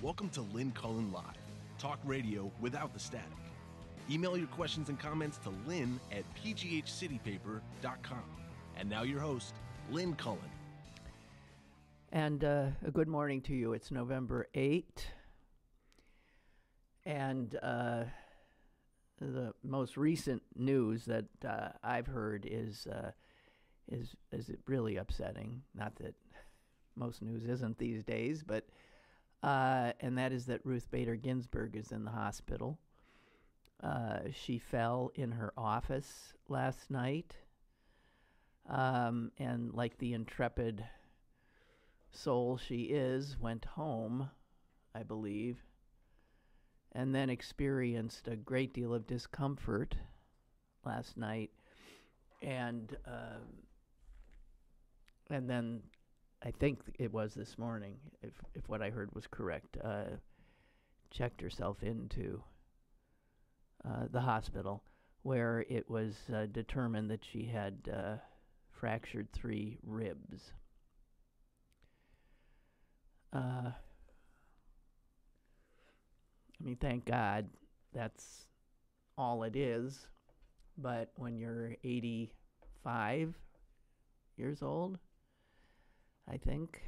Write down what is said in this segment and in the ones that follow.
Welcome to Lynn Cullen Live, talk radio without the static. Email your questions and comments to lynn@pghcitypaper.com. And now your host, Lynn Cullen. And a good morning to you. It's November 8th. And the most recent news that I've heard is really upsetting. Not that most news isn't these days, but and that is that Ruth Bader Ginsburg is in the hospital. She fell in her office last night, and like the intrepid soul she is, went home, I believe, and then experienced a great deal of discomfort last night, and then I think it was this morning, if what I heard was correct, checked herself into the hospital, where it was determined that she had fractured 3 ribs. I mean, thank God that's all it is, but when you're 85 years old, I think,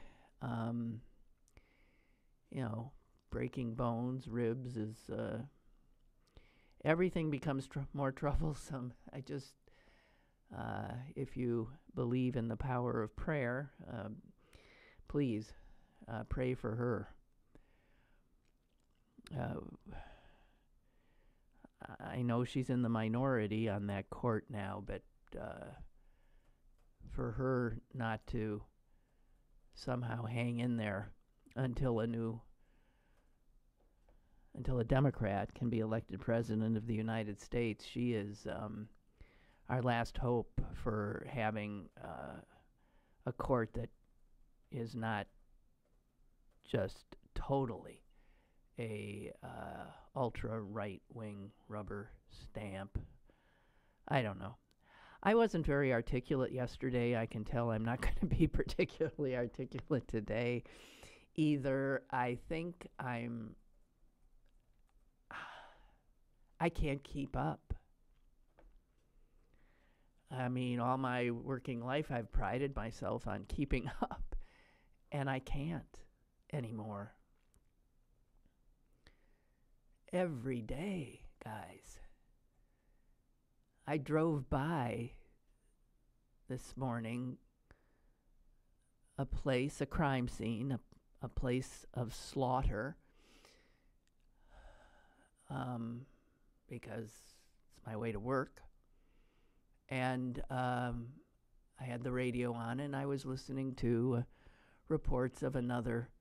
breaking bones, ribs is, everything becomes more troublesome. I just, if you believe in the power of prayer, please pray for her. I know she's in the minority on that court now, but for her not to somehow hang in there until a Democrat can be elected president of the United States. She is our last hope for having a court that is not just totally a ultra right-wing rubber stamp. I don't know. I wasn't very articulate yesterday. I can tell I'm not going to be particularly articulate today either. I think I can't keep up. I mean, all my working life I've prided myself on keeping up, and I can't anymore. Every day, guys. I drove by this morning a crime scene, a place of slaughter, because it's my way to work. And I had the radio on, and I was listening to reports of another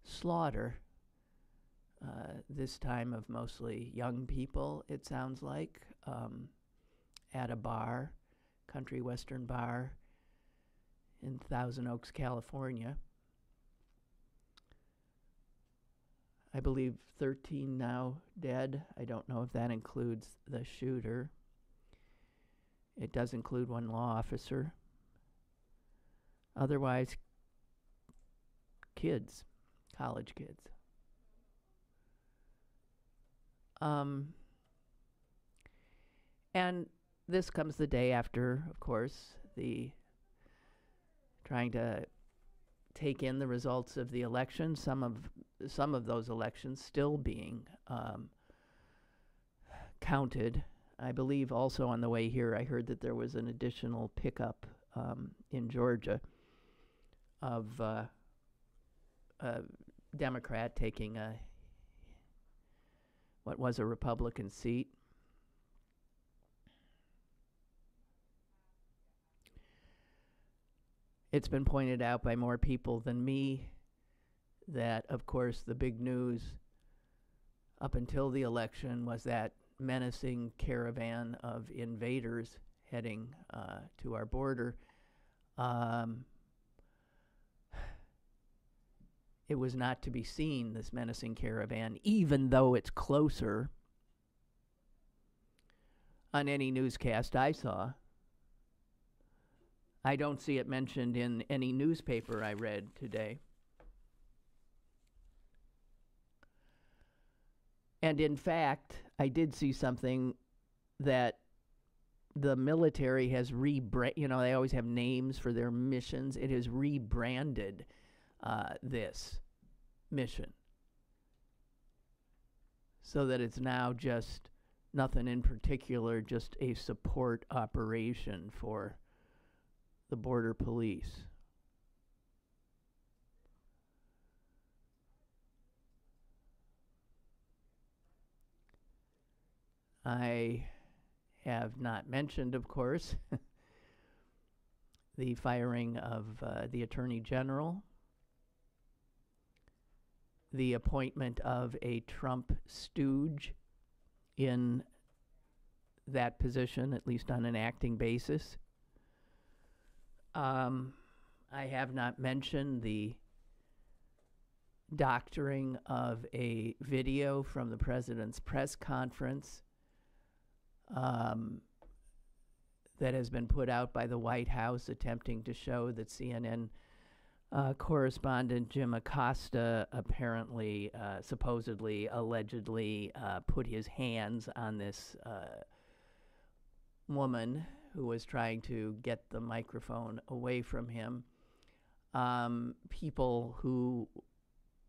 slaughter, this time of mostly young people, it sounds like, at a bar, country western bar in Thousand Oaks, California. I believe 13 now dead. I don't know if that includes the shooter. It does include 1 law officer. Otherwise, kids, college kids. And this comes the day after, of course, the trying to take in the results of the election. Some of those elections still being counted. I believe also on the way here, I heard that there was an additional pickup in Georgia of a Democrat taking what was a Republican seat. It's been pointed out by more people than me that, of course, the big news up until the election was that menacing caravan of invaders heading to our border. It was not to be seen, this menacing caravan, even though it's closer, on any newscast I saw. I don't see it mentioned in any newspaper I read today. And in fact, I did see something that the military has rebranded. They always have names for their missions. It has rebranded this mission so that it's now just nothing in particular, just a support operation for the border police. I have not mentioned, of course, the firing of the Attorney General, the appointment of a Trump stooge in that position, at least on an acting basis. I have not mentioned the doctoring of a video from the president's press conference that has been put out by the White House, attempting to show that CNN correspondent Jim Acosta apparently, supposedly, allegedly put his hands on this woman who was trying to get the microphone away from him. People who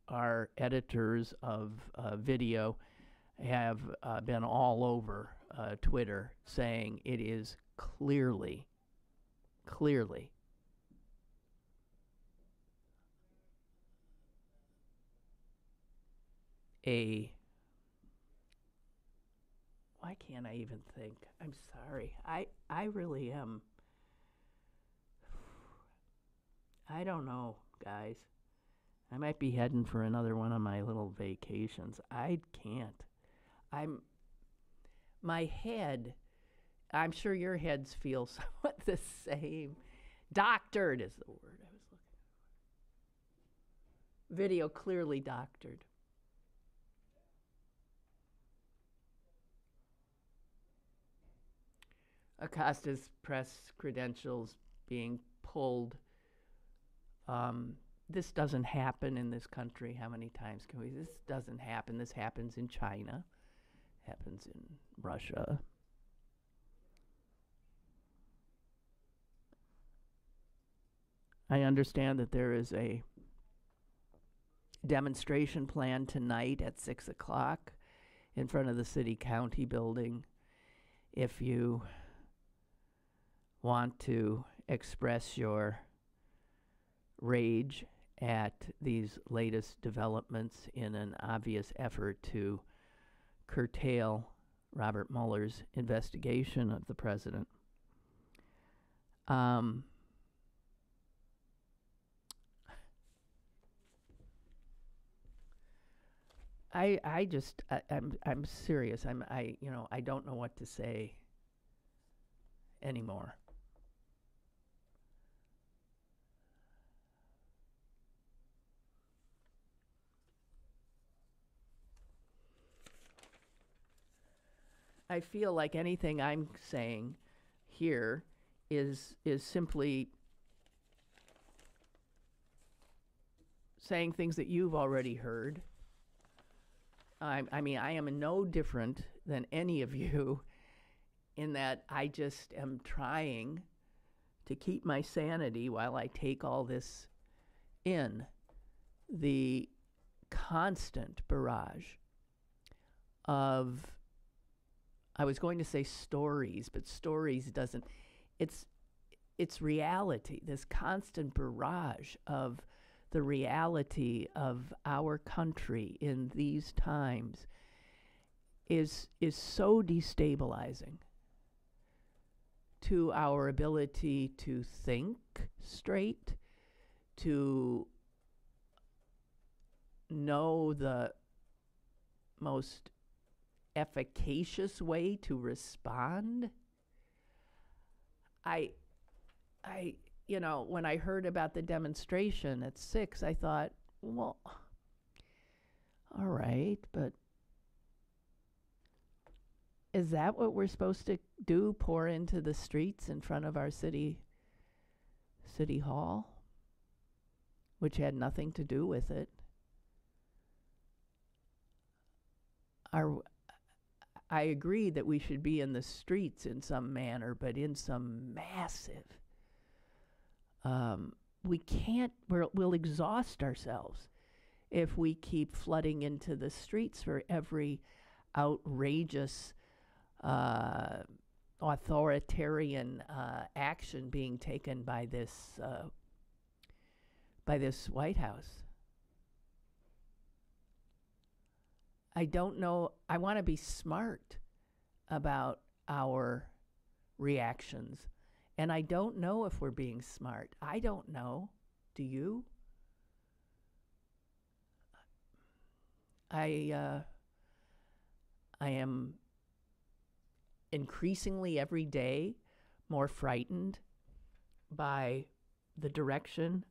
are editors of video have been all over Twitter saying it is clearly why can't I even think? I'm sorry. I really am. I don't know, guys. I might be heading for another one of my little vacations. I can't. My head, I'm sure your heads feel somewhat the same. Doctored is the word I was looking for. Video clearly doctored. Acosta's press credentials being pulled. This doesn't happen in this country. How many times can we? This doesn't happen. This happens in China. Happens in Russia. I understand that there is a demonstration planned tonight at 6 o'clock in front of the city-county building. If you want to express your rage at these latest developments in an obvious effort to curtail Robert Mueller's investigation of the president. I'm serious. I don't know what to say anymore. I feel like anything I'm saying here is simply saying things that you've already heard. I am no different than any of you in that I just am trying to keep my sanity while I take all this in. The constant barrage of, I was going to say stories, but stories doesn't, it's reality, this constant barrage of the reality of our country in these times is so destabilizing to our ability to think straight, to know the most efficacious way to respond. When I heard about the demonstration at 6, I thought, well, all right, but is that what we're supposed to do? Pour into the streets in front of our city hall, which had nothing to do with it. are, I agree that we should be in the streets in some manner, but in some massive, we can't, we'll exhaust ourselves if we keep flooding into the streets for every outrageous authoritarian action being taken by this White House. I don't know. I want to be smart about our reactions, and I don't know if we're being smart. I don't know. Do you? I am increasingly every day more frightened by the direction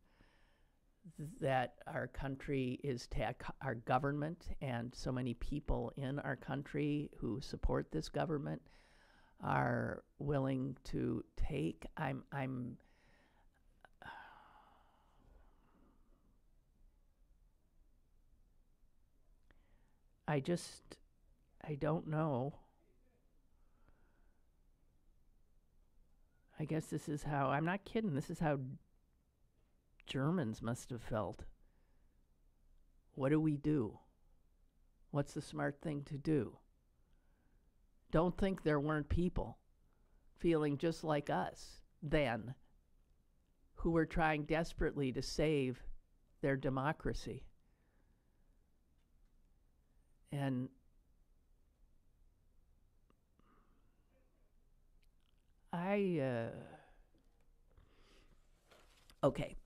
that our country is, our government and so many people in our country who support this government are willing to take. I don't know. I guess this is how, I'm not kidding, this is how Germans must have felt. What do we do? What's the smart thing to do? Don't think there weren't people feeling just like us then who were trying desperately to save their democracy. And okay.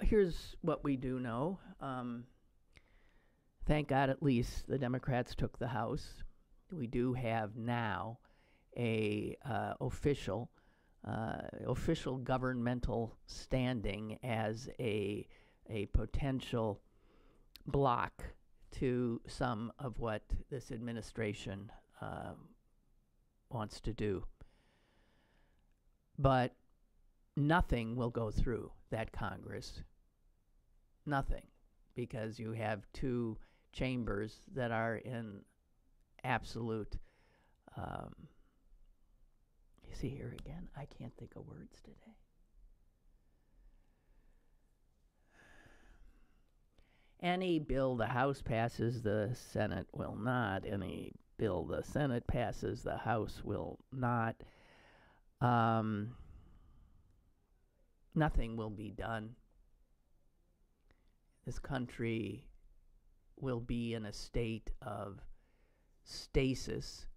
Here's what we do know. Thank God at least the Democrats took the House. We do have now a official governmental standing as a potential block to some of what this administration wants to do. But nothing will go through that Congress. Nothing. Because you have two chambers that are in absolute, you see here again, I can't think of words today. Any bill the House passes, the Senate will not. Any bill the Senate passes, the House will not. Nothing will be done. This country will be in a state of stasis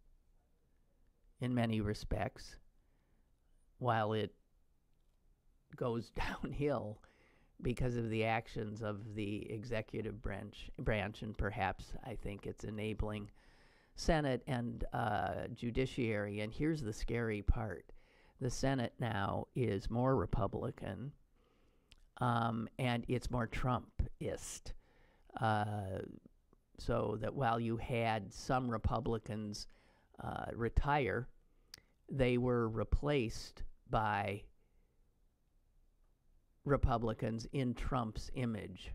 in many respects while it goes downhill because of the actions of the executive branch, and perhaps I think it's enabling Senate and judiciary. And here's the scary part. The Senate now is more Republican, and it's more Trumpist. So that while you had some Republicans retire, they were replaced by Republicans in Trump's image.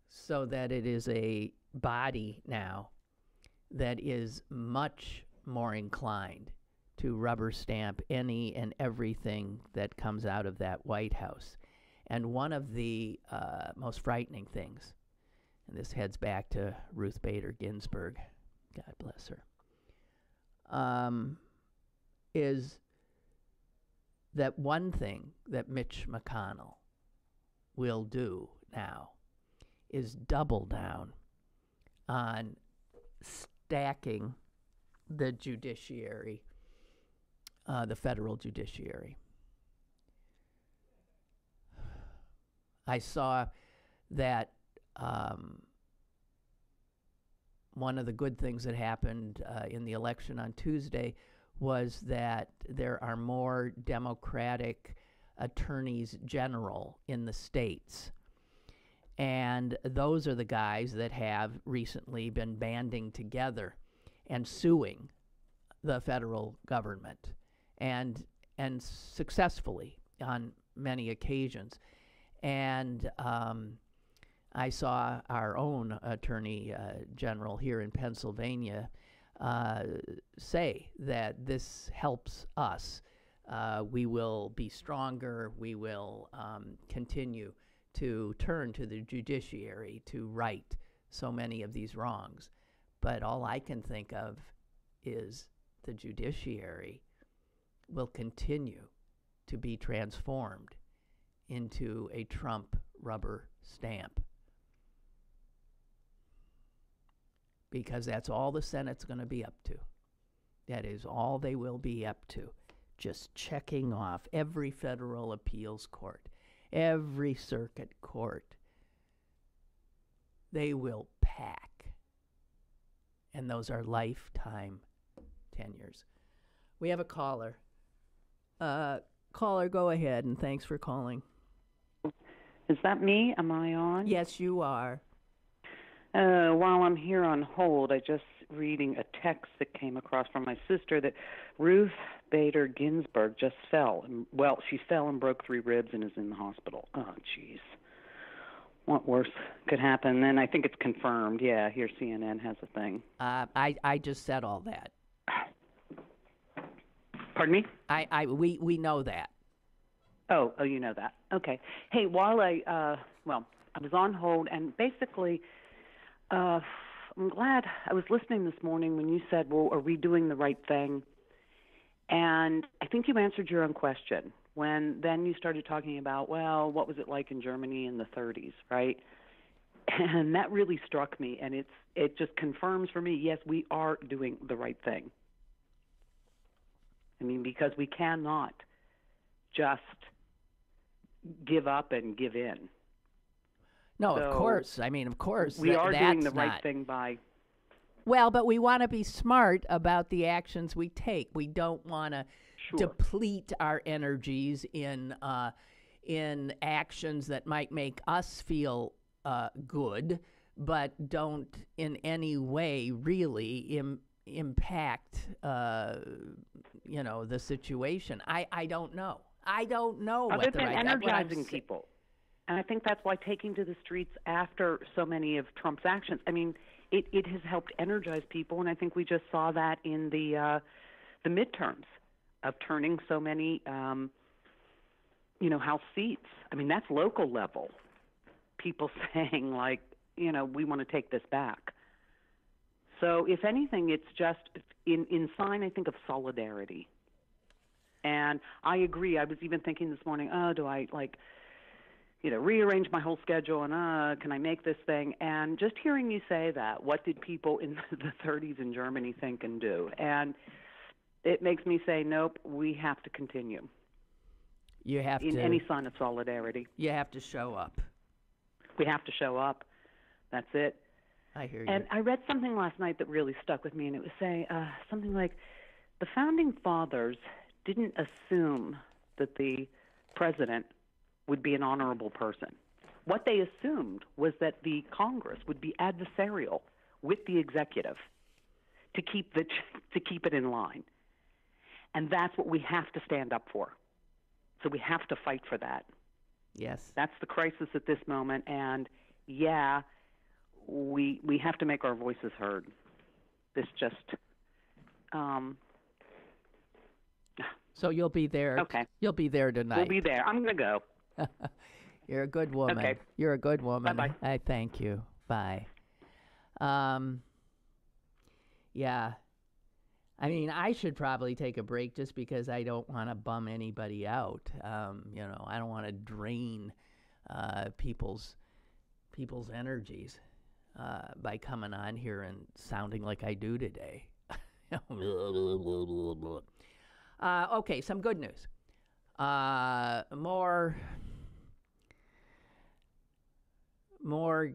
So that it is a body now that is much more inclined to rubber stamp any and everything that comes out of that White House. And one of the most frightening things, and this heads back to Ruth Bader Ginsburg, God bless her, is that one thing that Mitch McConnell will do now is double down on stacking the judiciary, the federal judiciary. I saw that one of the good things that happened in the election on Tuesday was that there are more Democratic attorneys general in the states. And those are the guys that have recently been banding together and suing the federal government, and successfully on many occasions. And I saw our own Attorney General here in Pennsylvania say that this helps us. We will be stronger. We will continue to turn to the judiciary to right so many of these wrongs. But all I can think of is the judiciary will continue to be transformed into a Trump rubber stamp. Because that's all the Senate's going to be up to. That is all they will be up to. Just checking off every federal appeals court, every circuit court. They will pack. And those are lifetime tenures. We have a caller. Caller, go ahead, and thanks for calling. Is that me? Am I on? Yes, you are. While I'm here on hold, I just reading a text that came across from my sister that Ruth Bader Ginsburg just fell. Well, she fell and broke 3 ribs and is in the hospital. Oh, jeez. What worse could happen? And I think it's confirmed. Yeah, here CNN has a thing. I just said all that. Pardon me? We know that. Oh, you know that. Okay. Hey, while I was on hold, and basically, I'm glad I was listening this morning when you said, well, are we doing the right thing? And I think you answered your own question when then you started talking about, well, what was it like in Germany in the 30s, right? And that really struck me, and it just confirms for me, yes, we are doing the right thing. I mean, because we cannot just give up and give in. No, of course. I mean, of course. We are doing the right thing by... Well, but we want to be smart about the actions we take. We don't want to deplete our energies in actions that might make us feel good, but don't in any way really impact, the situation. I don't know. I don't know. Other than energizing people. And I think that's why taking to the streets after so many of Trump's actions, I mean, it has helped energize people, and I think we just saw that in the midterms of turning so many, House seats. I mean, that's local level. People saying, like, we want to take this back. So if anything, it's just in sign, I think, of solidarity. And I agree. I was even thinking this morning, do I, rearrange my whole schedule and can I make this thing? And just hearing you say that, what did people in the 30s in Germany think and do? And it makes me say, nope, we have to continue. You have in any sign of solidarity. You have to show up. We have to show up. That's it. I hear you. And I read something last night that really stuck with me, and it was saying something like, the Founding Fathers didn't assume that the president would be an honorable person. What they assumed was that the Congress would be adversarial with the executive to keep it in line. And that's what we have to stand up for. So we have to fight for that. Yes. That's the crisis at this moment, and we have to make our voices heard. This just So you'll be there. Okay. You'll be there tonight. We'll be there. I'm going to go. You're a good woman. Okay. You're a good woman. Bye-bye. I thank you. Bye. Yeah. I mean, I should probably take a break just because I don't want to bum anybody out. I don't want to drain people's energies by coming on here and sounding like I do today. Okay, some good news. More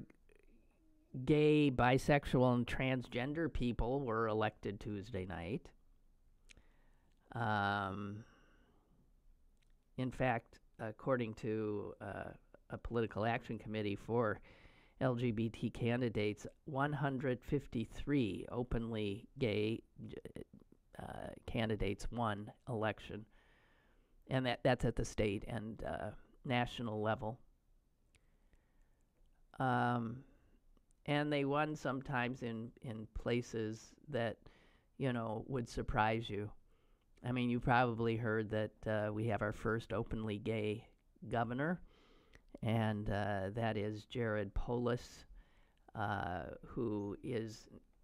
gay, bisexual, and transgender people were elected Tuesday night. In fact, according to a political action committee for LGBT candidates, 153 openly gay candidates won election, and that's at the state and national level. And they won sometimes in places that, would surprise you. I mean, you probably heard that we have our first openly gay governor, and that is Jared Polis, who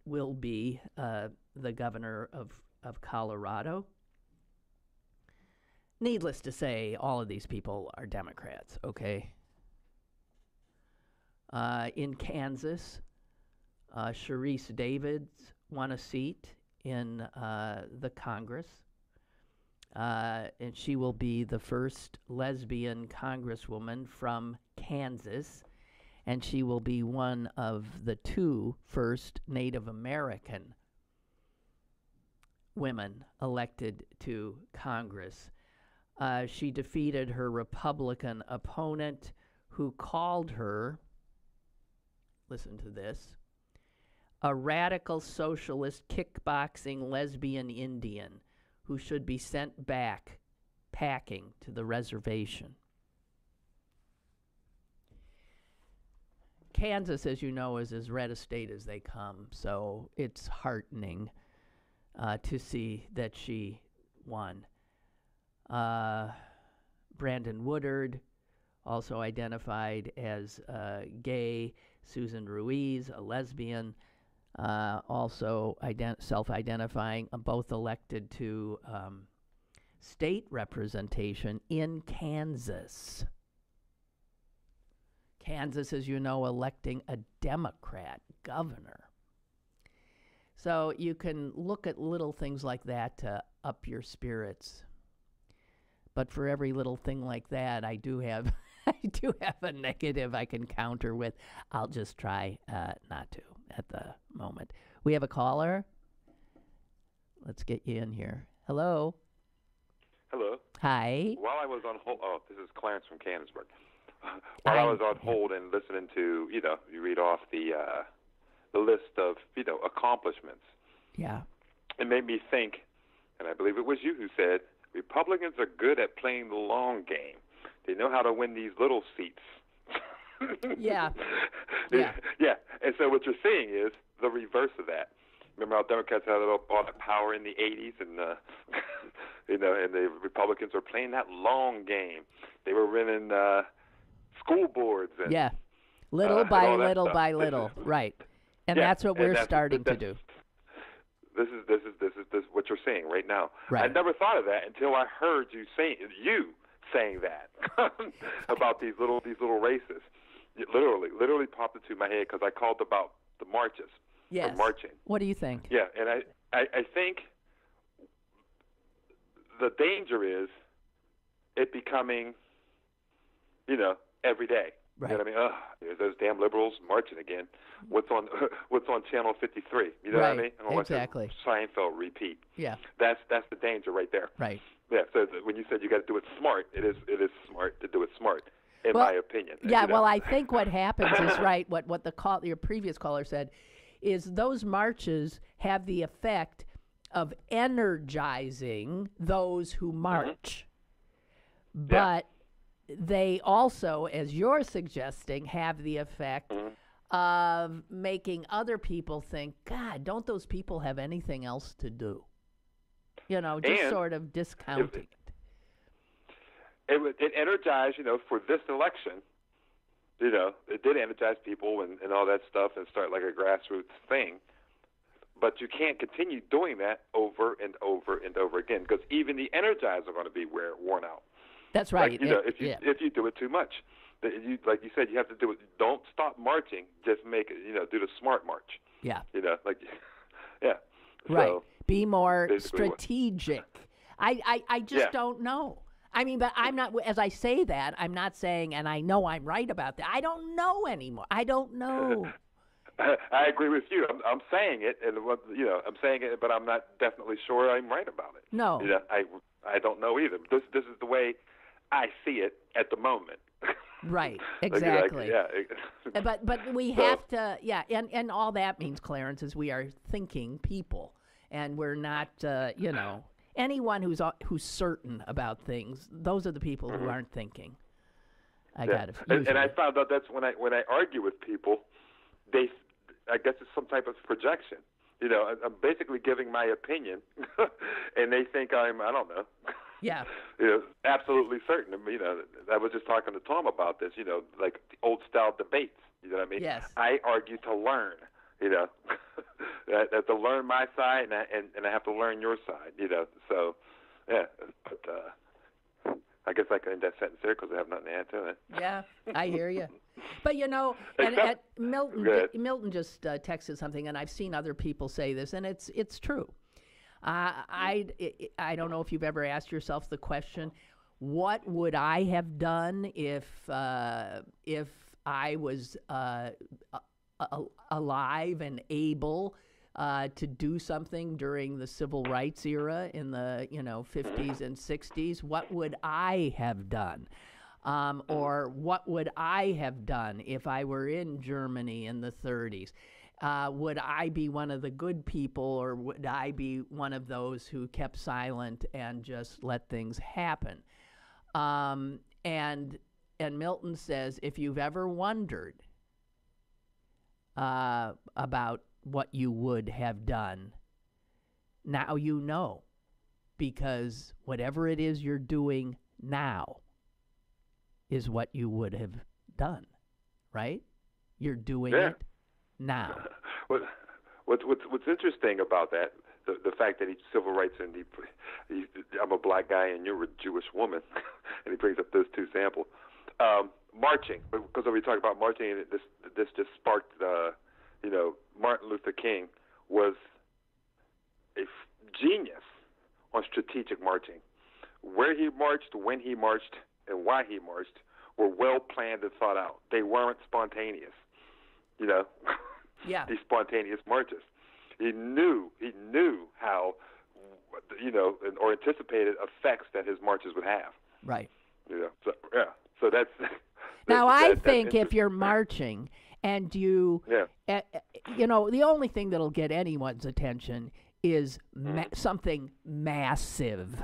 will be the governor of Colorado. Needless to say, all of these people are Democrats, okay? In Kansas, Sharice Davids won a seat in the Congress, and she will be the first lesbian congresswoman from Kansas, and she will be one of the two first Native American women elected to Congress. She defeated her Republican opponent, who called her, listen to this, a radical socialist kickboxing lesbian Indian who should be sent back packing to the reservation. Kansas, as you know, is as red a state as they come, so it's heartening to see that she won. Brandon Woodard, also identified as gay. Susan Ruiz, a lesbian, also self-identifying, both elected to state representation in Kansas. Kansas, as you know, electing a Democrat governor. So you can look at little things like that to up your spirits. But for every little thing like that, I do have a negative I can counter with. I'll just try not to at the moment. We have a caller. Let's get you in here. Hello. Hello. Hi. While I was on hold, this is Clarence from Canonsburg. While I was on hold and listening to, you read off the list of, accomplishments. Yeah. It made me think, and I believe it was you who said, Republicans are good at playing the long game. They know how to win these little seats. Yeah. Yeah. And so what you're seeing is the reverse of that. Remember how Democrats had all that power in the 80s, and and the Republicans were playing that long game. They were winning school boards. And, little by little, right? And that's what we're starting to do. This is what you're saying right now. Right. I never thought of that until I heard you saying that about these little races. It literally popped into my head because I called about the marches. Yes. Marching. What do you think? Yeah, and I think the danger is it becoming, every day. Right. You know what I mean? There's those damn liberals marching again. What's on Channel 53? You know what I mean? Exactly. Seinfeld repeat. Yeah. That's the danger right there. Right. Yeah. So when you said you got to do it smart, it is smart to do it smart, in my opinion. Yeah. Well, I think what happens is right. What your previous caller said is those marches have the effect of energizing those who march, but they also, as you're suggesting, have the effect of making other people think, God, don't those people have anything else to do? Just sort of discounting it. It energized, for this election, it did energize people and all that stuff and start like a grassroots thing. But you can't continue doing that over and over and over again because even the energizers are going to be worn out. That's right. If you do it too much, like you said, you have to do it. Don't stop marching. Just make it. Do the smart march. Yeah. So, right. Be more strategic. I just don't know. I mean, but I'm not. As I say that, I'm not saying, and I know I'm right about that. I don't know anymore. I don't know. I agree with you. I'm saying it, and I'm saying it, but I'm not definitely sure I'm right about it. No. I don't know either. This is the way I see it at the moment. Right. Exactly. Yeah. But we have to. Yeah. And all that means, Clarence, is we are thinking people, and we're not. Anyone who's certain about things. Those are the people who aren't thinking. I got it. And I found out that's when I argue with people, I guess it's some type of projection. I'm basically giving my opinion, and they think I don't know. Yeah. Absolutely certain. I was just talking to Tom about this. Like the old style debates. You know what I mean? Yes. I argue to learn. I have to learn my side, and I have to learn your side. So yeah. But I guess I can end that sentence there because I have nothing to add to it. Yeah, I hear you. But and Milton just texted something, and I've seen other people say this, and it's true. I don't know if you've ever asked yourself the question, what would I have done if I was alive and able to do something during the civil rights era in the 50s and 60s? What would I have done? Or what would I have done if I were in Germany in the 30s? Would I be one of the good people, or would I be one of those who kept silent and just let things happen? And Milton says, if you've ever wondered about what you would have done, now you know, because whatever it is you're doing now is what you would have done, right? You're doing it now. What's interesting about that, the fact that he's civil rights and I'm a black guy and you're a Jewish woman, and he brings up those two samples. Marching, because when we talk about marching, and this just sparked, Martin Luther King was a genius on strategic marching. Where he marched, when he marched, and why he marched were well planned and thought out. They weren't spontaneous, Yeah. These spontaneous marches. He knew how, or anticipated effects that his marches would have. Right. So that's. Now, I think if you're marching and you, the only thing that'll get anyone's attention is something massive.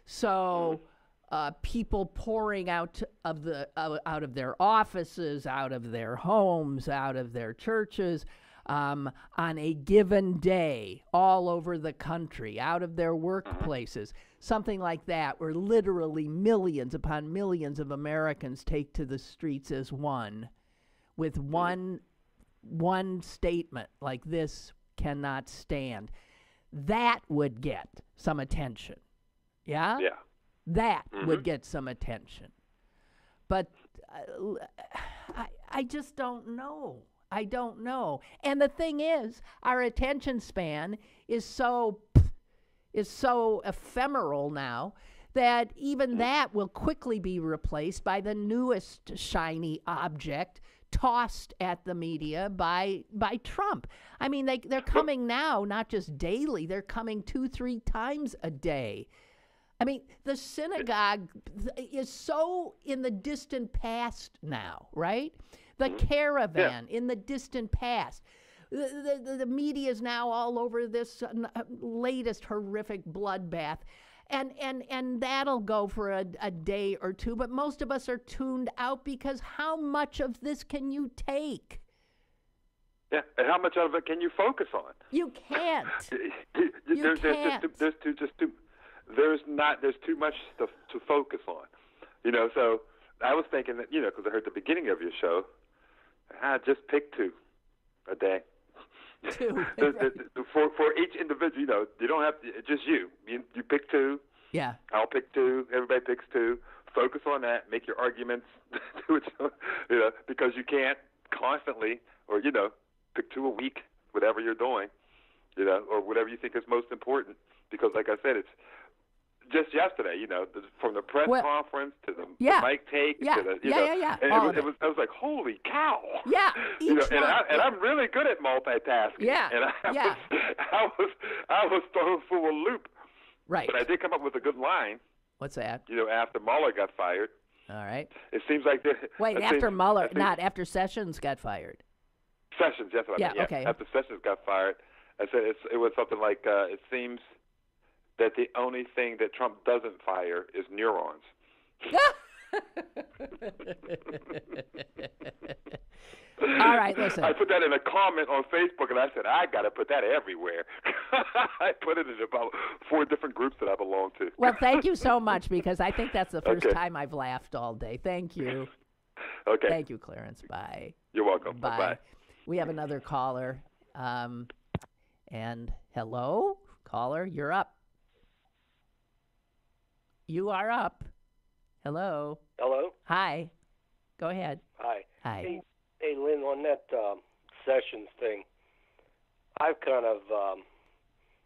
So people pouring out of their offices, out of their homes, out of their churches, on a given day, all over the country, out of their workplaces, something like that, where literally millions upon millions of Americans take to the streets as one, with one statement like "this cannot stand." That would get some attention. Yeah? Yeah. That would get some attention. But I just don't know. I don't know. And the thing is, our attention span is so ephemeral now that even that will quickly be replaced by the newest shiny object tossed at the media by Trump. I mean, they're coming now, not just daily, they're coming 2-3 times a day. I mean, the synagogue is so in the distant past now, right? The caravan in the distant past. The media is now all over this latest horrific bloodbath. And that'll go for a day or two, but most of us are tuned out because how much of this can you take? Yeah, and how much of it can you focus on? You can't. There's too much stuff to focus on. So I was thinking that, because I heard the beginning of your show, just pick 2 a day. 2. For each individual, you don't have to, just you pick 2. Yeah. I'll pick 2. Everybody picks 2. Focus on that. Make your arguments. Because you can't constantly, or pick 2 a week, whatever you're doing, or whatever you think is most important. Because, like I said, it's just yesterday, from the press conference to the mic take to the, and I was like, holy cow. Yeah. And I'm really good at multitasking. Yeah. And I was thrown for a loop. Right. But I did come up with a good line. What's that? After Mueller got fired. All right. It seems like not after Sessions got fired. Sessions, that's what I mean. Yeah, okay. After Sessions got fired, I said it was something like, it seems that the only thing that Trump doesn't fire is neurons. All right, listen. I put that in a comment on Facebook, and I said, I got to put that everywhere. I put it in about 4 different groups that I belong to. Well, thank you so much, because I think that's the first time I've laughed all day. Thank you. Okay. Thank you, Clarence. Bye. You're welcome. Bye. Bye-bye. We have another caller. And hello, caller, you're up. You are up. Hello. Hello? Hi. Go ahead. Hi. Hi. Hey, Lynn, on that Sessions thing, I've kind of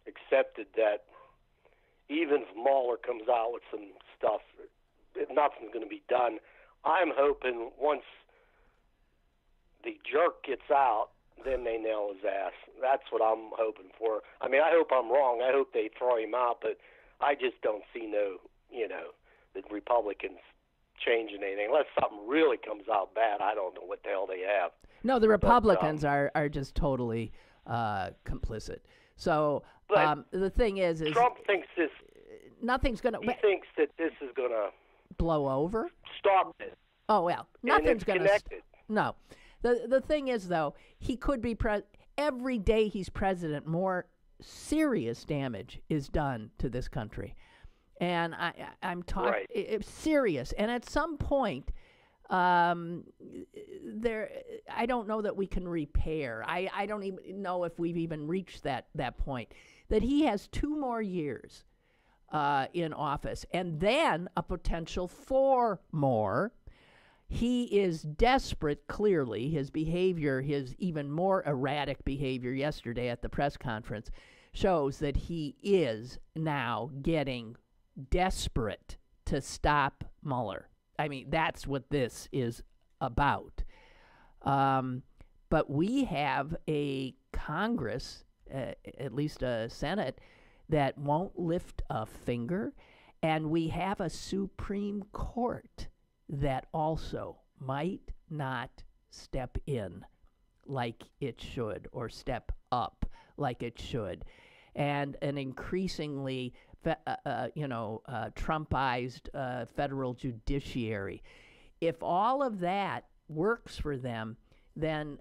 accepted that even if Mueller comes out with some stuff, nothing's going to be done. I'm hoping once the jerk gets out, then they nail his ass. That's what I'm hoping for. I mean, I hope I'm wrong. I hope they throw him out, but I just don't see the Republicans changing anything. Unless something really comes out bad, I don't know what the hell they have. No, the Republicans are just totally complicit. So the thing is Trump thinks this. Nothing's going to. He thinks that this is going to blow over. Stop this. Oh well, nothing's going to. No, the thing is though, he could be every day he's president, more serious damage is done to this country. And I'm talking it's serious. And at some point, I don't know that we can repair. I don't even know if we've even reached that point. That he has 2 more years in office, and then a potential 4 more. He is desperate, clearly. His behavior, his even more erratic behavior yesterday at the press conference, shows that he is now getting desperate to stop Mueller. I mean, that's what this is about. But we have a Congress, at least a Senate, that won't lift a finger, and we have a Supreme Court that also might not step in like it should, or step up like it should. And an increasingly Trumpized federal judiciary. If all of that works for them, then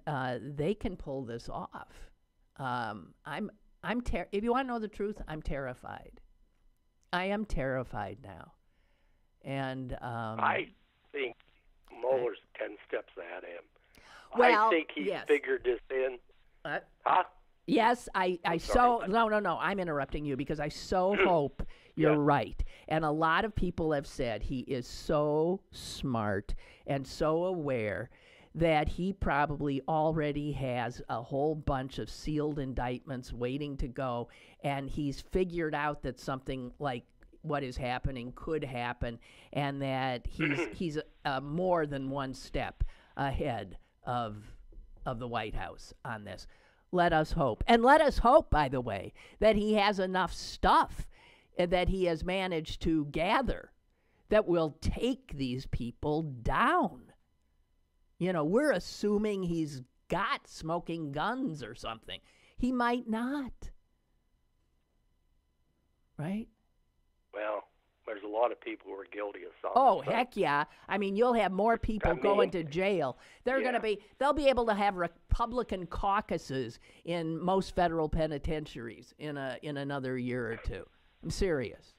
they can pull this off. If you want to know the truth, I'm terrified. I am terrified now, and I think Mueller's 10 steps ahead of him. Well, I think he's figured this in. Huh? Yes, no, I'm interrupting you because I so hope you're right. And a lot of people have said he is so smart and so aware that he probably already has a whole bunch of sealed indictments waiting to go, and he's figured out that something like what is happening could happen, and that he's more than 1 step ahead of the White House on this. Let us hope. And let us hope, by the way, that he has enough stuff that he has managed to gather that will take these people down. We're assuming he's got smoking guns or something. He might not. Right? Well, there's a lot of people who are guilty of something. Oh, heck yeah. I mean, you'll have more people going to jail. They'll be able to have Republican caucuses in most federal penitentiaries in another year or 2. I'm serious.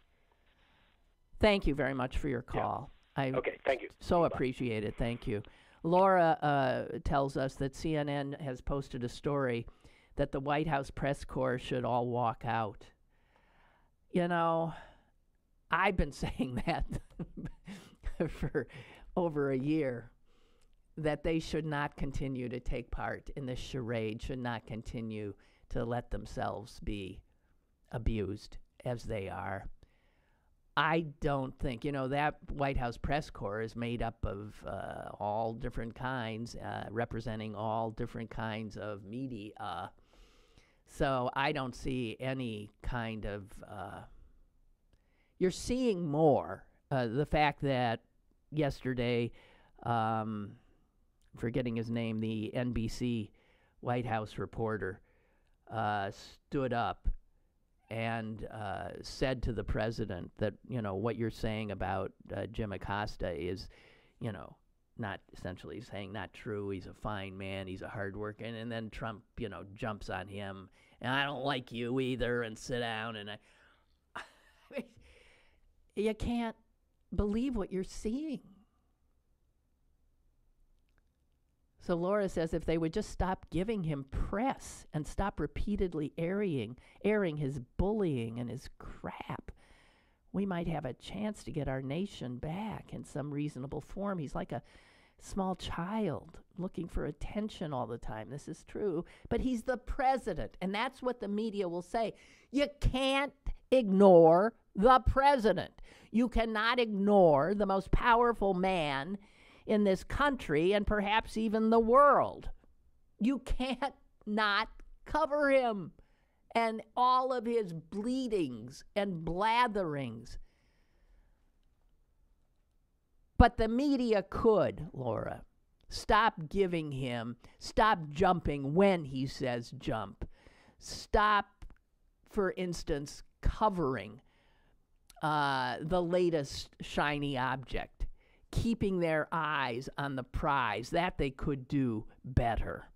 Thank you very much for your call. Okay, thank you. So appreciate it. Thank you. Laura tells us that CNN has posted a story that the White House press corps should all walk out. I've been saying that for over a year, that they should not continue to take part in this charade, should not continue to let themselves be abused as they are. I don't think, that White House press corps is made up of all different kinds, representing all different kinds of media. So I don't see any kind of... You're seeing more. The fact that yesterday, forgetting his name, the NBC White House reporter stood up and said to the president that, what you're saying about Jim Acosta is, not essentially saying not true. He's a fine man. He's a hard worker. And then Trump, jumps on him. And I don't like you either. And sit down. And you can't believe what you're seeing. So Laura says if they would just stop giving him press and stop repeatedly airing his bullying and his crap, we might have a chance to get our nation back in some reasonable form. He's like a small child looking for attention all the time. This is true, but he's the president, and that's what the media will say. You can't ignore the president. You cannot ignore the most powerful man in this country and perhaps even the world. You can't not cover him and all of his bleatings and blatherings. But the media could, Laura. Stop jumping when he says jump. Stop, for instance, covering the latest shiny object, keeping their eyes on the prize. That they could do better.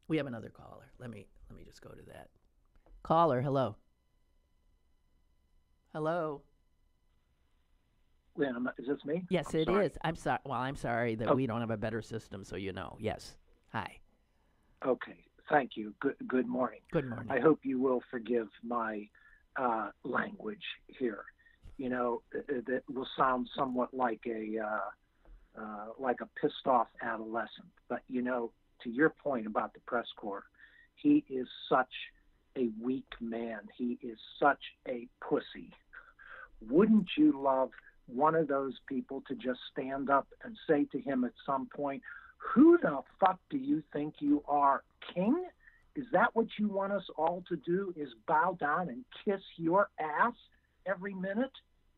We have another caller. Let me just go to that. Caller, hello. Hello. Lynn, is this me? Yes, it is. I'm sorry. Well, I'm sorry that we don't have a better system, so Yes. Hi. Okay. Thank you. Good morning. Good morning. I hope you will forgive my language here. That will sound somewhat like a pissed off adolescent. But to your point about the press corps, he is such a weak man. He is such a pussy. Wouldn't you love one of those people to just stand up and say to him at some point, who the fuck do you think you are, king? Is that what you want us all to do, is bow down and kiss your ass every minute?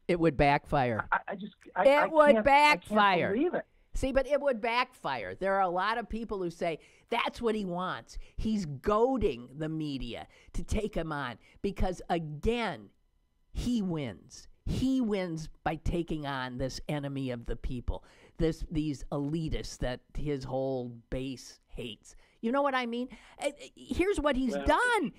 It would backfire. It would backfire. I can't believe it. See, but it would backfire. There are a lot of people who say that's what he wants. He's goading the media to take him on because, again, he wins. He wins by taking on this enemy of the people, these elitists that his whole base hates. You know what I mean? Here's what he's done.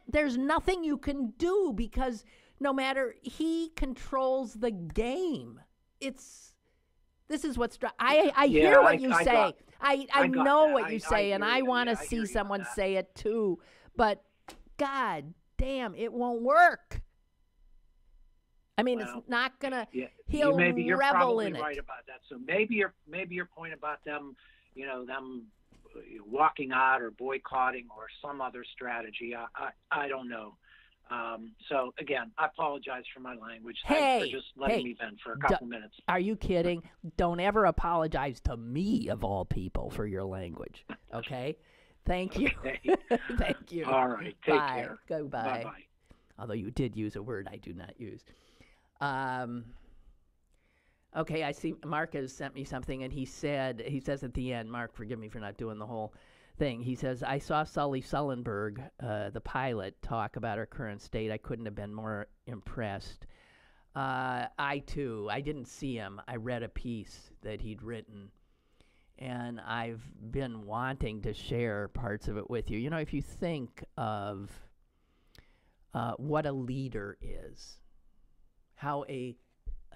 There's nothing you can do because no matter, he controls the game. This is what's, I hear what you say. I know what you say, and I want to see someone say it too. But God damn, it won't work. I mean, it's not gonna. Yeah, he'll you're revel probably in it. Right about that. So maybe your point about them, them walking out or boycotting or some other strategy. I don't know. So again, I apologize for my language. Thanks for just letting me vent for a couple minutes. Are you kidding? Don't ever apologize to me, of all people, for your language. Okay? Thank you. Okay. Thank you. All right. Take Bye. care. Goodbye. Bye-bye. Although you did use a word I do not use. Okay, I see Mark has sent me something, and he says at the end, Mark, forgive me for not doing the whole thing. He says, I saw Sully Sullenberg, the pilot, talk about our current state. I couldn't have been more impressed. I didn't see him. I read a piece that he'd written, and I've been wanting to share parts of it with you. If you think of what a leader is, how a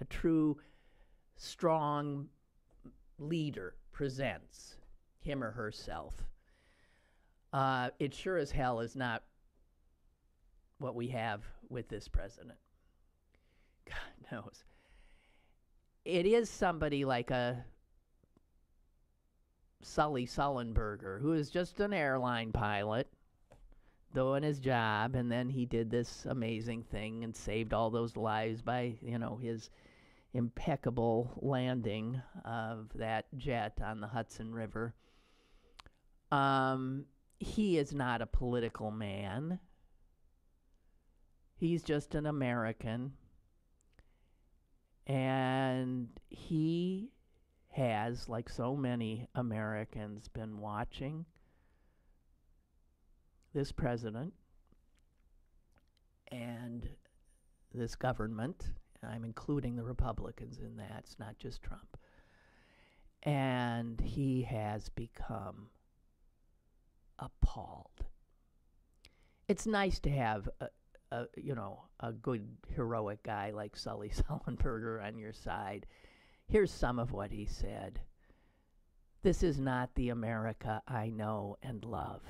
true, strong leader presents him or herself, it sure as hell is not what we have with this president. God knows. It is somebody like a Sully Sullenberger, who is just an airline pilot doing his job, and then he did this amazing thing and saved all those lives by, his impeccable landing of that jet on the Hudson River. He is not a political man. He's just an American. And he has, like so many Americans, been watching this president and this government. I'm including the Republicans in that. It's not just Trump. And he has become appalled. It's nice to have a good heroic guy like Sully Sullenberger on your side. Here's some of what he said. This is not the America I know and love.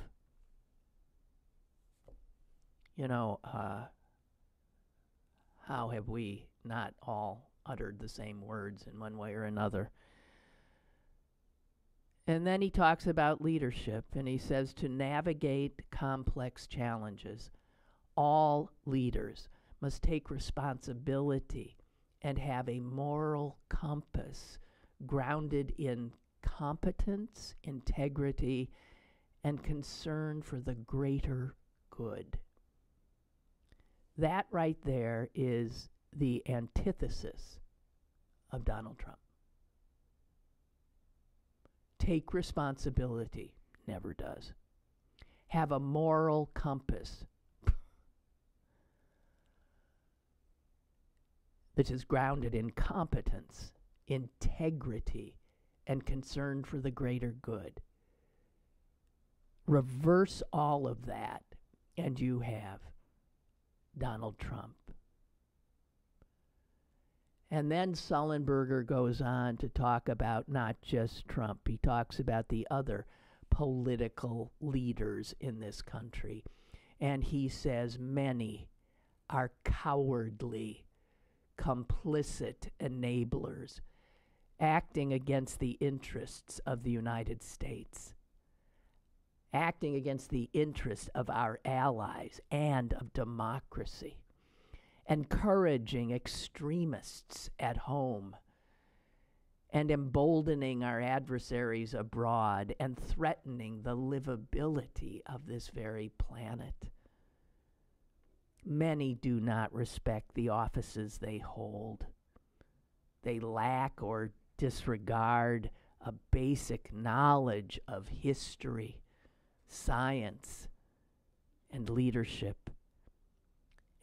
How have we not all uttered the same words in one way or another? And then he talks about leadership, and he says to navigate complex challenges, all leaders must take responsibility and have a moral compass grounded in competence, integrity, and concern for the greater good. That right there is the antithesis of Donald Trump. Take responsibility, never does. Have a moral compass that is grounded in competence, integrity, and concern for the greater good. Reverse all of that, and you have Donald Trump. And then Sullenberger goes on to talk about not just Trump. He talks about the other political leaders in this country. And he says many are cowardly, complicit enablers, acting against the interests of the United States, acting against the interests of our allies and of democracy, encouraging extremists at home, and emboldening our adversaries abroad, and threatening the livability of this very planet. Many do not respect the offices they hold. They lack or disregard a basic knowledge of history, science, and leadership.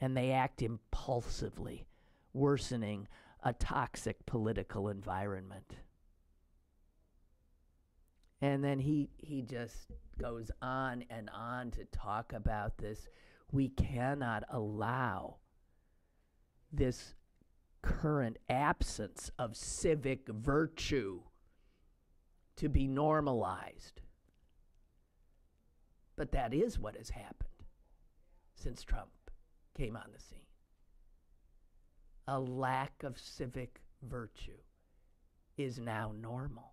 And they act impulsively, worsening a toxic political environment. And then he just goes on and on to talk about this. We cannot allow this current absence of civic virtue to be normalized. But that is what has happened since Trump came on the scene. A lack of civic virtue is now normal.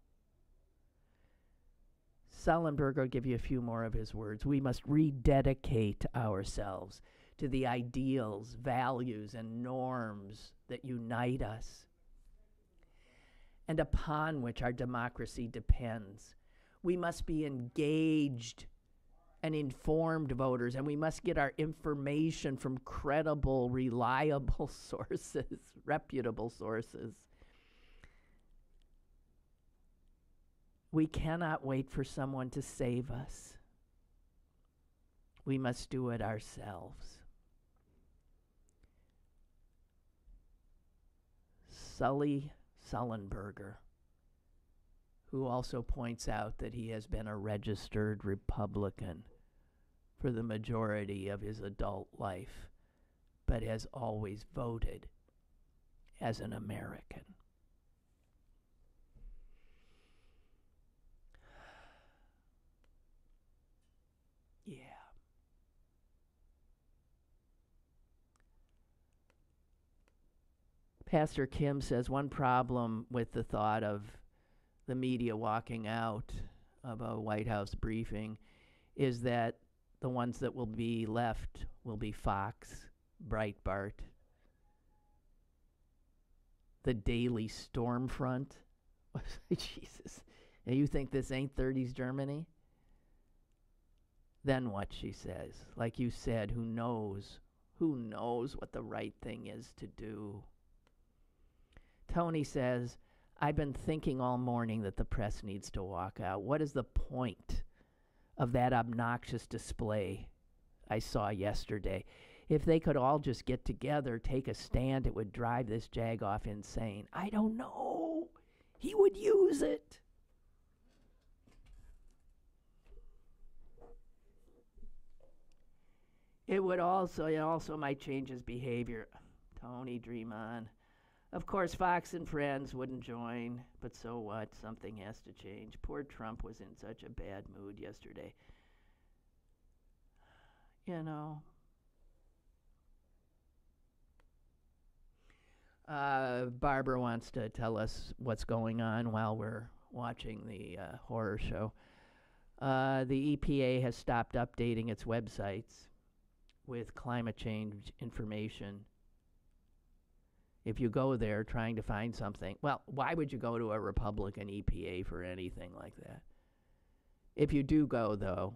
Sullenberger will give you a few more of his words. We must rededicate ourselves to the ideals, values, and norms that unite us and upon which our democracy depends. We must be engaged and informed voters, and we must get our information from credible, reliable sources, reputable sources. We cannot wait for someone to save us. We must do it ourselves. Sully Sullenberger, who also points out that he has been a registered Republican for the majority of his adult life, but has always voted as an American. Yeah. Pastor Kim says one problem with the thought of the media walking out of a White House briefing is that the ones that will be left will be Fox, Breitbart, the Daily Stormfront. Jesus. And you think this ain't 30s Germany? Then what, she says. Like you said, who knows Who knows what the right thing is to do? Tony says, I've been thinking all morning that the press needs to walk out. What is the point of that obnoxious display I saw yesterday? If they could all just get together, take a stand, it would drive this jag-off insane. I don't know. He would use it. It also might change his behavior. Tony, dream on. Of course, Fox and Friends wouldn't join, but so what? Something has to change. Poor Trump was in such a bad mood yesterday. You know. Barbara wants to tell us what's going on while we're watching the horror show. The EPA has stopped updating its websites with climate change information. If you go there trying to find something, well, why would you go to a Republican EPA for anything like that? If you do go, though,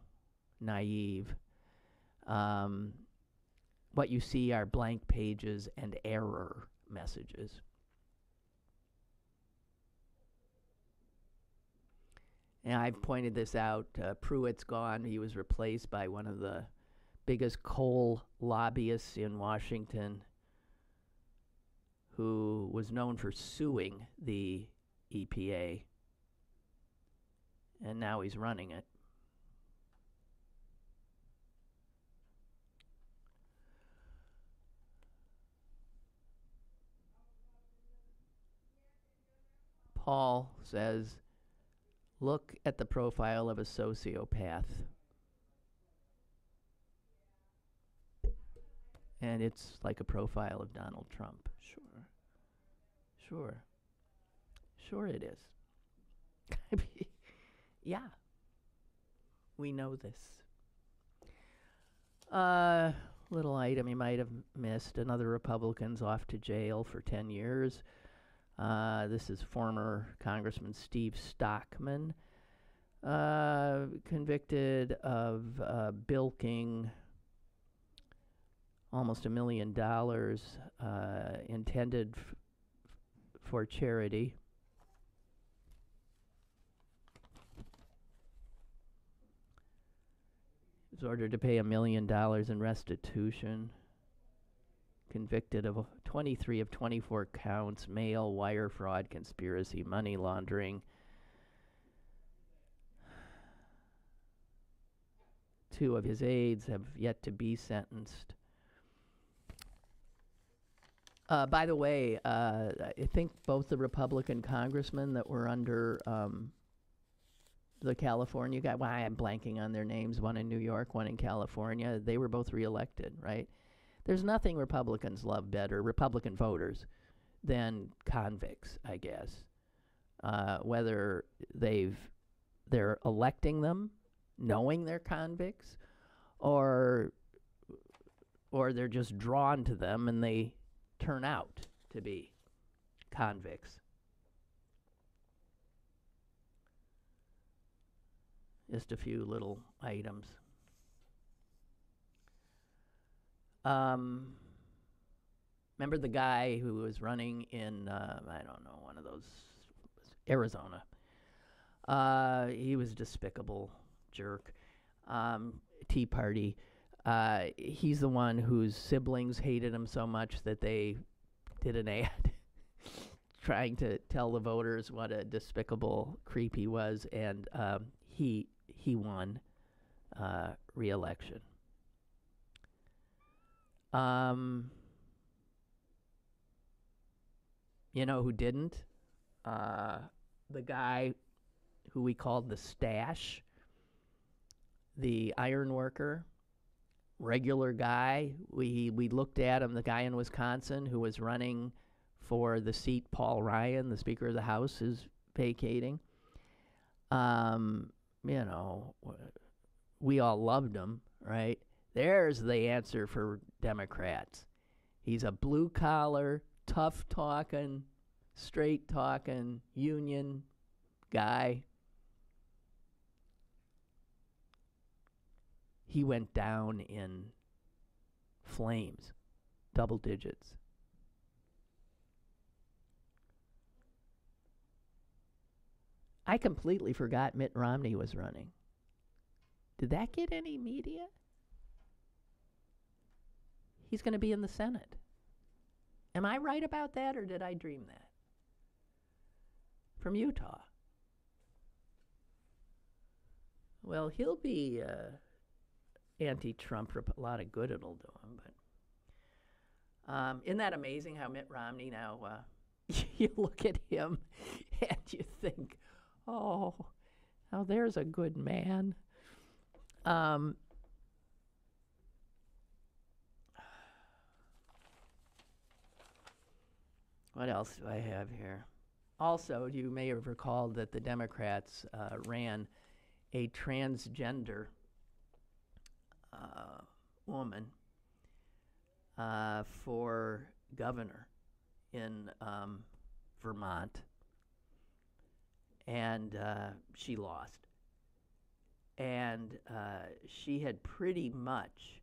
naive, what you see are blank pages and error messages. And I've pointed this out. Pruitt's gone. He was replaced by one of the biggest coal lobbyists in Washington, who was known for suing the EPA, and now he's running it. Paul says, look at the profile of a sociopath. And it's like a profile of Donald Trump. Sure it is. I mean, yeah. We know this. Little item you might have missed. Another Republican's off to jail for 10 years. This is former Congressman Steve Stockman, convicted of bilking almost $1 million intended for charity. He was ordered to pay $1 million in restitution. Convicted of 23 of 24 counts: mail, wire fraud, conspiracy, money laundering. 2 of his aides have yet to be sentenced. By the way, I think both the Republican congressmen that were under the California guy, well, I'm blanking on their names, one in New York, one in California, they were both reelected, right? There's nothing Republicans love better, Republican voters, than convicts, I guess. Whether they're electing them knowing they're convicts, or they're just drawn to them and they turn out to be convicts. Just a few little items. Remember the guy who was running in, I don't know, one of those, Arizona. He was a despicable jerk. Tea Party. He's the one whose siblings hated him so much that they did an ad trying to tell the voters what a despicable creep he was, and he won re-election. You know who didn't? The guy who we called the Stash, the iron worker, regular guy. We looked at him, the guy in Wisconsin who was running for the seat Paul Ryan, the Speaker of the House, is vacating. You know, we all loved him, right? There's the answer for Democrats. He's a blue-collar, tough-talking, straight-talking union guy. He went down in flames double digits. I completely forgot Mitt Romney was running. Did that get any media? He's going to be in the Senate. Am I right about that, or did I dream that? From Utah. Well, he'll be anti-Trump. A lot of good it'll do him. But isn't that amazing how Mitt Romney now, you look at him and you think, oh, there's a good man. What else do I have here? Also, you may have recalled that the Democrats ran a transgender woman for governor in Vermont, and she lost. And she had pretty much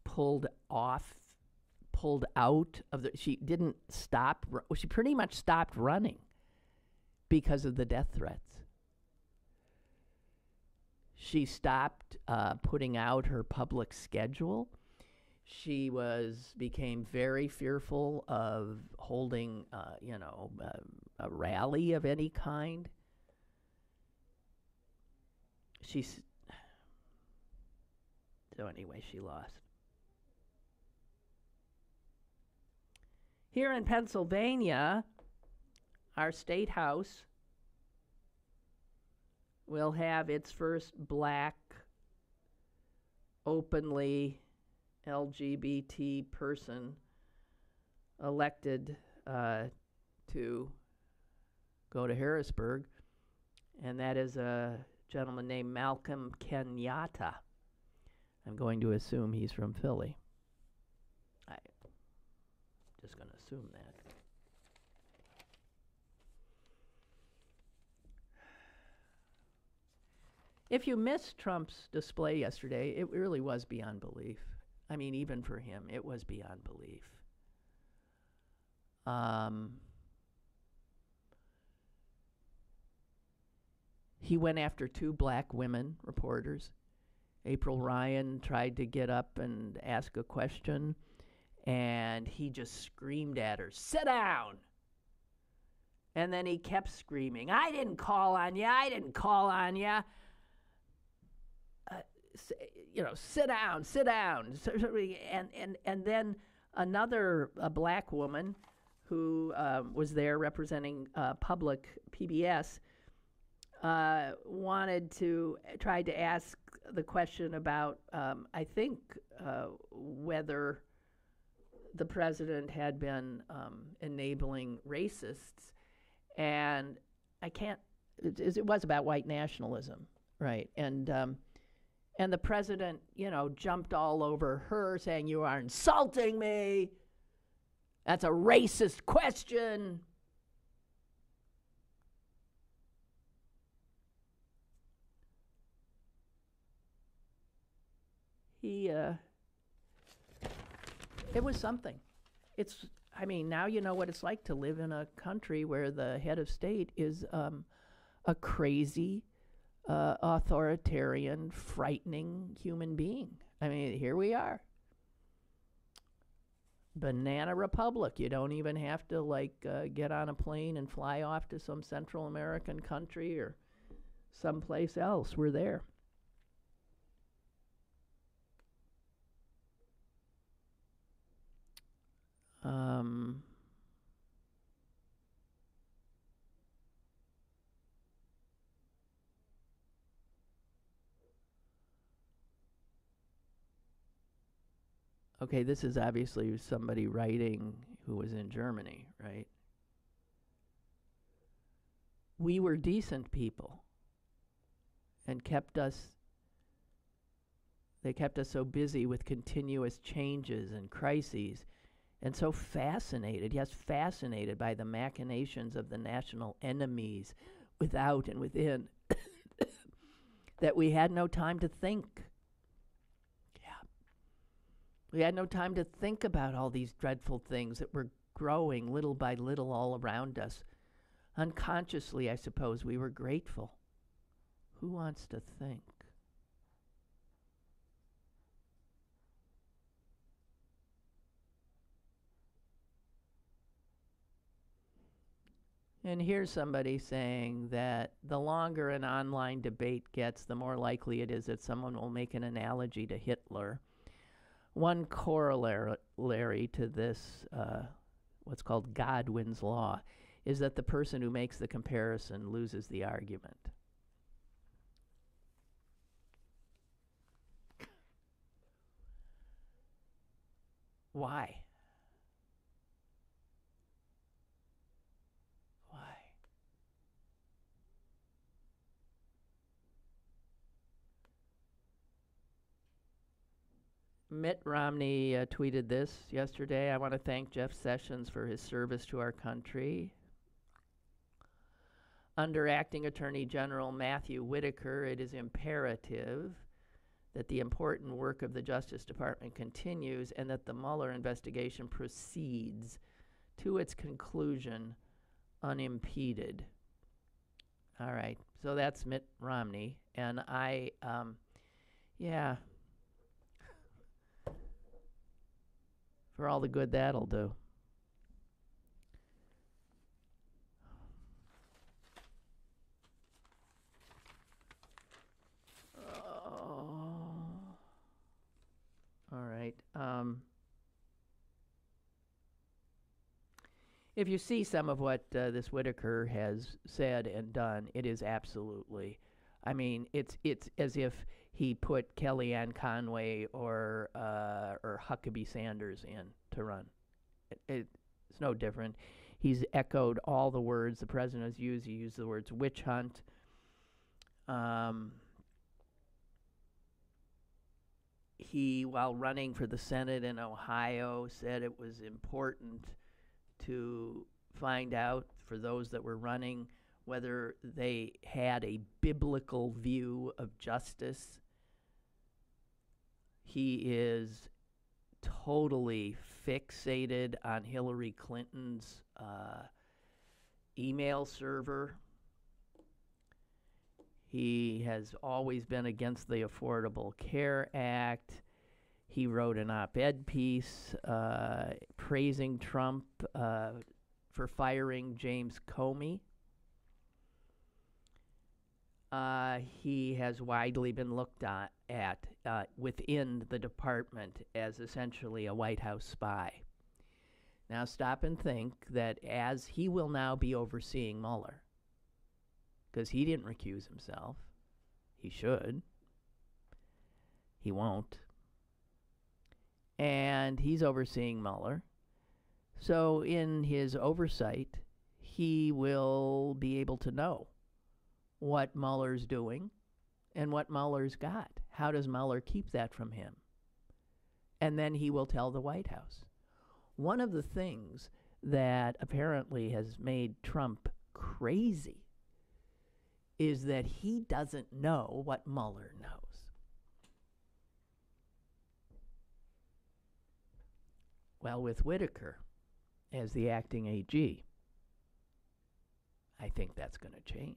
pulled out of the, she didn't stop, she pretty much stopped running because of the death threats. She stopped putting out her public schedule. She became very fearful of holding, a rally of any kind. So anyway, she lost. Here in Pennsylvania, our state house will have its first black, openly LGBT person elected to go to Harrisburg, and that is a gentleman named Malcolm Kenyatta. I'm going to assume he's from Philly. I'm just going to assume that. If you missed Trump's display yesterday, it really was beyond belief. I mean, even for him, it was beyond belief. He went after two black women reporters. April Ryan tried to get up and ask a question, and he just screamed at her, "Sit down!" And then he kept screaming, "I didn't call on you, I didn't call on you. Sit down, sit down." And then a black woman who was there representing public PBS tried to ask the question about, I think, whether the president had been enabling racists. And it was about white nationalism, right? And the president, jumped all over her saying, "You are insulting me. That's a racist question." It was something. Now you know what it's like to live in a country where the head of state is a crazy, authoritarian, frightening human being. Here we are. Banana Republic. You don't even have to get on a plane and fly off to some Central American country or someplace else. We're there. Okay, this is obviously somebody writing who was in Germany, right? We were decent people and they kept us so busy with continuous changes and crises and so fascinated by the machinations of the national enemies without and within that we had no time to think. We had no time to think about all these dreadful things that were growing little by little all around us. Unconsciously, I suppose, we were grateful. Who wants to think? And here's somebody saying that the longer an online debate gets, the more likely it is that someone will make an analogy to Hitler. One corollary to this, what's called Godwin's Law, is that the person who makes the comparison loses the argument. Why? Mitt Romney tweeted this yesterday. I want to thank Jeff Sessions for his service to our country. Under Acting Attorney General Matthew Whitaker, it is imperative that the important work of the Justice Department continues and that the Mueller investigation proceeds to its conclusion unimpeded. All right, so that's Mitt Romney. And for all the good that'll do. All right. If you see some of what this Whitaker has said and done, it is absolutely, I mean, it's as if he put Kellyanne Conway or Huckabee Sanders in to run. It's no different. He's echoed all the words the president has used. He used the words witch hunt. He, while running for the Senate in Ohio, said it was important to find out, for those that were running, whether they had a biblical view of justice. He is totally fixated on Hillary Clinton's email server. He has always been against the Affordable Care Act. He wrote an op-ed piece praising Trump for firing James Comey. He has widely been looked at within the department as essentially a White House spy. Now stop and think that as he will now be overseeing Mueller, because he didn't recuse himself. He should. He won't. And he's overseeing Mueller. So in his oversight, he will be able to know what Mueller's doing and what Mueller's got. How does Mueller keep that from him? And then he will tell the White House. One of the things that apparently has made Trump crazy is that he doesn't know what Mueller knows. Well, with Whitaker as the acting AG, I think that's going to change.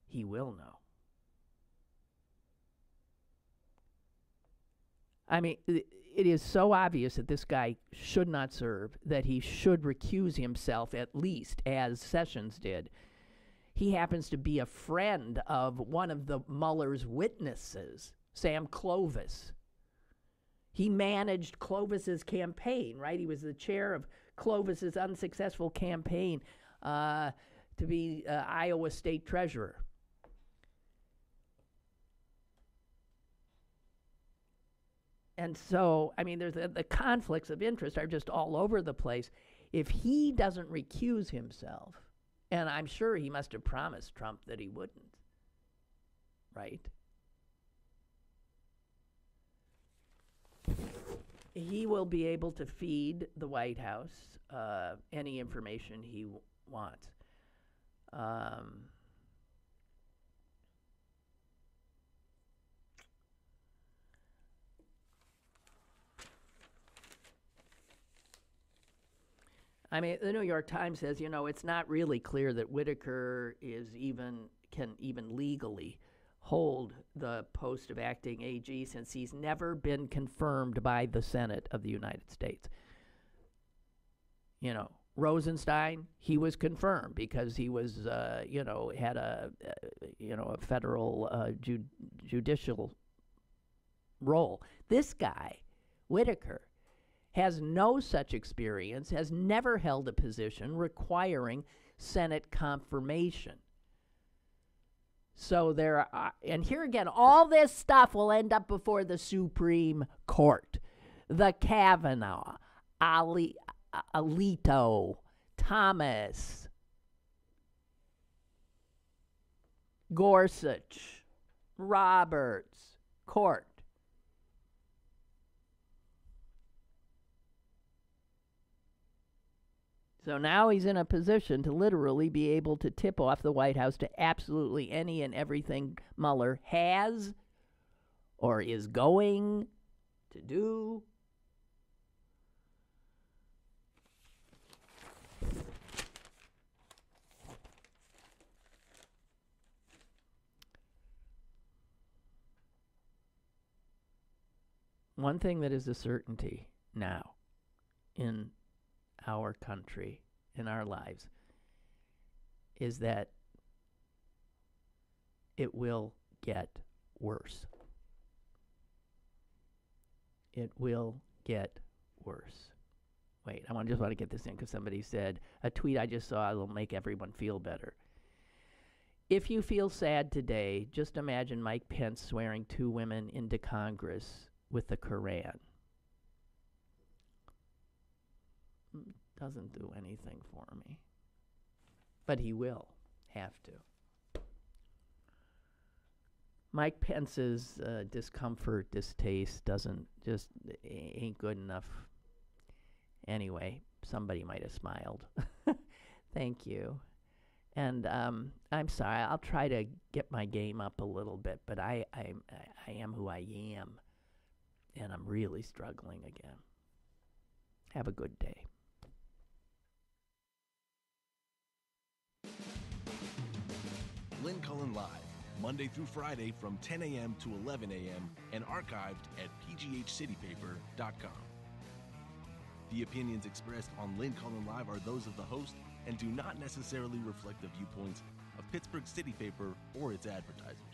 He will know. I mean, it is so obvious that this guy should not serve that he should recuse himself, at least as Sessions did. He happens to be a friend of one of the Mueller's witnesses, Sam Clovis. He managed Clovis's campaign, right? He was the chair of Clovis's unsuccessful campaign to be Iowa State Treasurer. And so, I mean, there's the conflicts of interest are just all over the place. If he doesn't recuse himself, and I'm sure he must have promised Trump that he wouldn't, right? He will be able to feed the White House any information he wants. I mean, the New York Times says, it's not really clear that Whitaker can even legally hold the post of acting AG since he's never been confirmed by the Senate of the United States. Rosenstein, he was confirmed because he was, had a federal judicial role. This guy, Whitaker, has no such experience, has never held a position requiring Senate confirmation. So and here again, all this stuff will end up before the Supreme Court. The Kavanaugh, Alito, Thomas, Gorsuch, Roberts, Court. So now he's in a position to literally be able to tip off the White House to absolutely any and everything Mueller has or is going to do. One thing that is a certainty now in our country, in our lives, is that it will get worse. It will get worse. Wait, I just want to get this in because somebody said, a tweet I just saw will make everyone feel better. If you feel sad today, just imagine Mike Pence swearing 2 women into Congress with the Koran. Doesn't do anything for me. But he will have to. Mike Pence's discomfort, distaste ain't good enough. Anyway, somebody might have smiled. Thank you. And I'm sorry, I'll try to get my game up a little bit, but I am who I am. And I'm really struggling again. Have a good day. Lynn Cullen Live, Monday through Friday from 10 a.m. to 11 a.m. and archived at pghcitypaper.com. The opinions expressed on Lynn Cullen Live are those of the host and do not necessarily reflect the viewpoints of Pittsburgh City Paper or its advertisers.